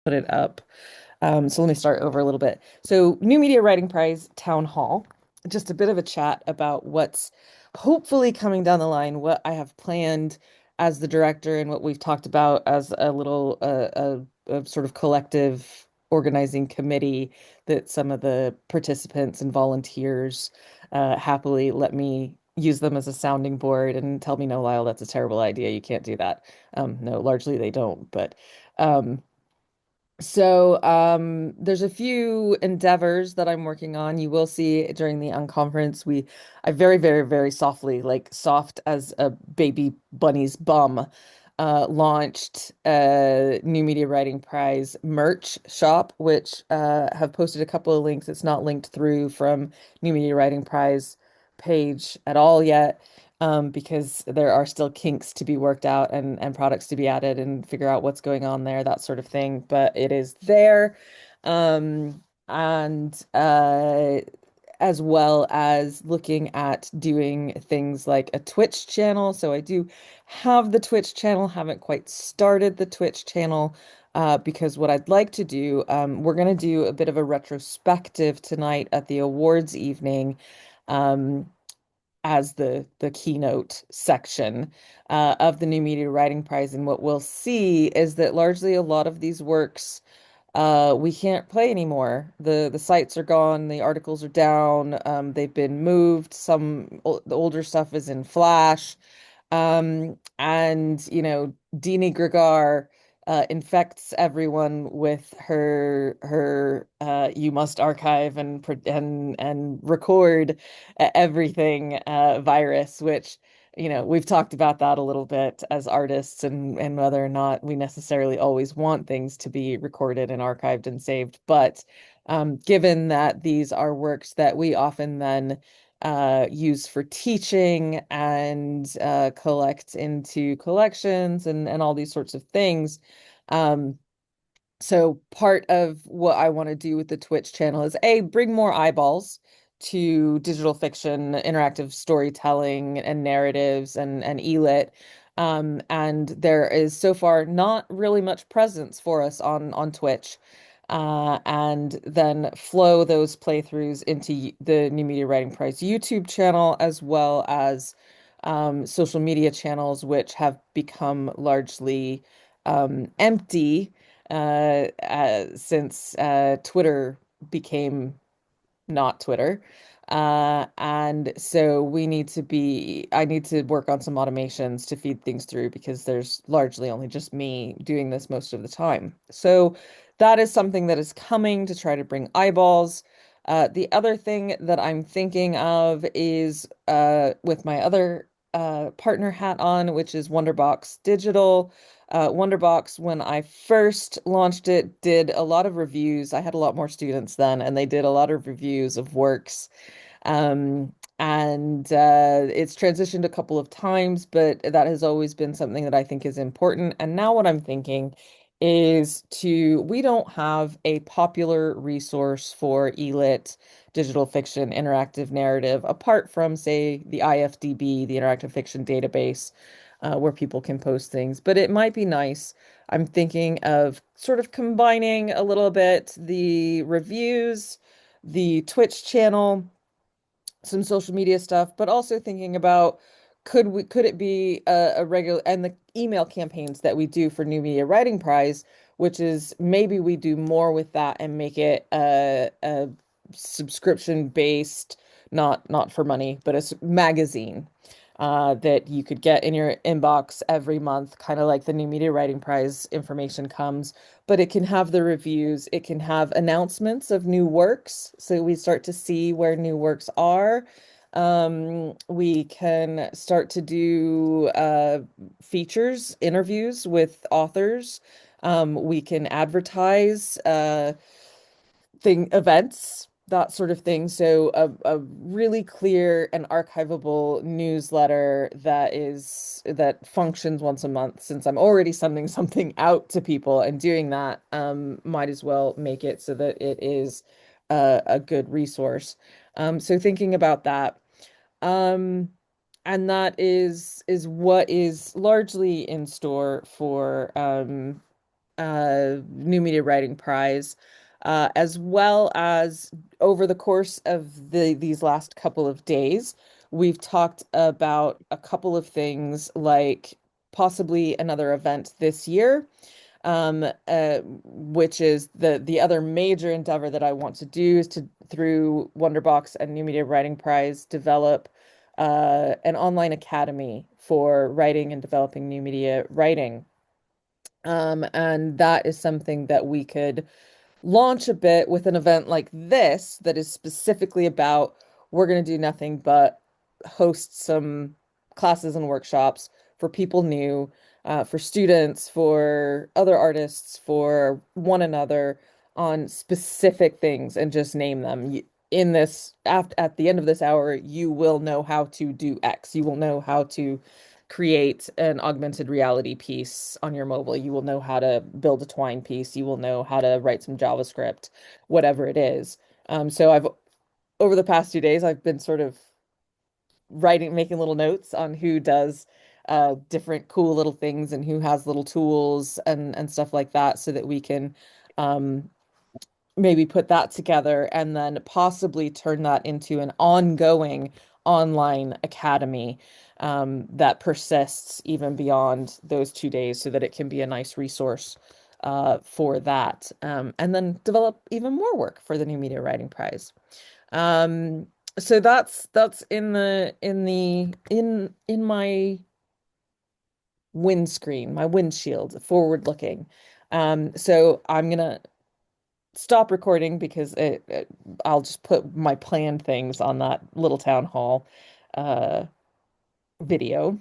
put it up. So let me start over a little bit. So, New Media Writing Prize Town Hall, just a bit of a chat about what's hopefully coming down the line, what I have planned as the director, and what we've talked about as a little a sort of collective organizing committee that some of the participants and volunteers happily let me use them as a sounding board and tell me, no, Lyle, that's a terrible idea. You can't do that. No, largely they don't, but um, there's a few endeavors that I'm working on. You will see during the unconference, I very, very, very softly, like soft as a baby bunny's bum, launched a New Media Writing Prize merch shop, which have posted a couple of links. It's not linked through from New Media Writing Prize page at all yet, because there are still kinks to be worked out and products to be added and figure out what's going on there, that sort of thing. But it is there. And as well as looking at doing things like a Twitch channel. So I do have the Twitch channel, haven't quite started the Twitch channel. Because what I'd like to do, we're going to do a bit of a retrospective tonight at the awards evening. Um, as the keynote section of the New Media Writing Prize. And what we'll see is that largely a lot of these works we can't play anymore. The sites are gone, the articles are down, they've been moved. The older stuff is in Flash. And Dini Gregar infects everyone with her you must archive and record everything virus, which we've talked about that a little bit as artists and whether or not we necessarily always want things to be recorded and archived and saved. But given that these are works that we often then use for teaching and collect into collections and all these sorts of things. Um, so part of what I want to do with the Twitch channel is bring more eyeballs to digital fiction, interactive storytelling and narratives and elit. And there is so far not really much presence for us on Twitch. And then flow those playthroughs into the New Media Writing Prize YouTube channel, as well as social media channels, which have become largely empty since Twitter became not Twitter. And so I need to work on some automations to feed things through because there's largely only just me doing this most of the time. So that is something that is coming to try to bring eyeballs. The other thing that I'm thinking of is with my other partner hat on, which is Wonderbox Digital. Wonderbox, when I first launched it, did a lot of reviews. I had a lot more students then, and they did a lot of reviews of works. And it's transitioned a couple of times, but that has always been something that I think is important. And now what I'm thinking is we don't have a popular resource for elit digital fiction interactive narrative apart from, say, the IFDB, the Interactive Fiction Database, where people can post things. But it might be nice. I'm thinking of sort of combining a little bit the reviews, the Twitch channel, some social media stuff, but also thinking about could it be a regular and the email campaigns that we do for New Media Writing Prize, which is maybe we do more with that and make it a subscription based, not for money, but a magazine that you could get in your inbox every month, kind of like the New Media Writing Prize information comes, but it can have the reviews, it can have announcements of new works, so we start to see where new works are. We can start to do features, interviews with authors. We can advertise events, that sort of thing. So a really clear and archivable newsletter that functions once a month. Since I'm already sending something out to people and doing that, might as well make it so that it is a good resource. So thinking about that. Um, and that is what is largely in store for New Media Writing Prize, as well as over the course of these last couple of days, we've talked about a couple of things like possibly another event this year, which is the other major endeavor that I want to do is to, through Wonderbox and New Media Writing Prize, develop an online academy for writing and developing new media writing. And that is something that we could launch a bit with an event like this that is specifically about we're going to do nothing but host some classes and workshops for people new, for students, for other artists, for one another on specific things and just name them. In this, at the end of this hour, you will know how to do X. You will know how to create an augmented reality piece on your mobile. You will know how to build a Twine piece. You will know how to write some JavaScript, whatever it is. So I've over the past 2 days, I've been sort of writing, making little notes on who does different cool little things and who has little tools and stuff like that, so that we can um, maybe put that together and then possibly turn that into an ongoing online academy that persists even beyond those 2 days so that it can be a nice resource for that. And then develop even more work for the New Media Writing Prize. Um, so that's in my windscreen, my windshield, forward looking. So I'm gonna stop recording because I'll just put my planned things on that little town hall uh video.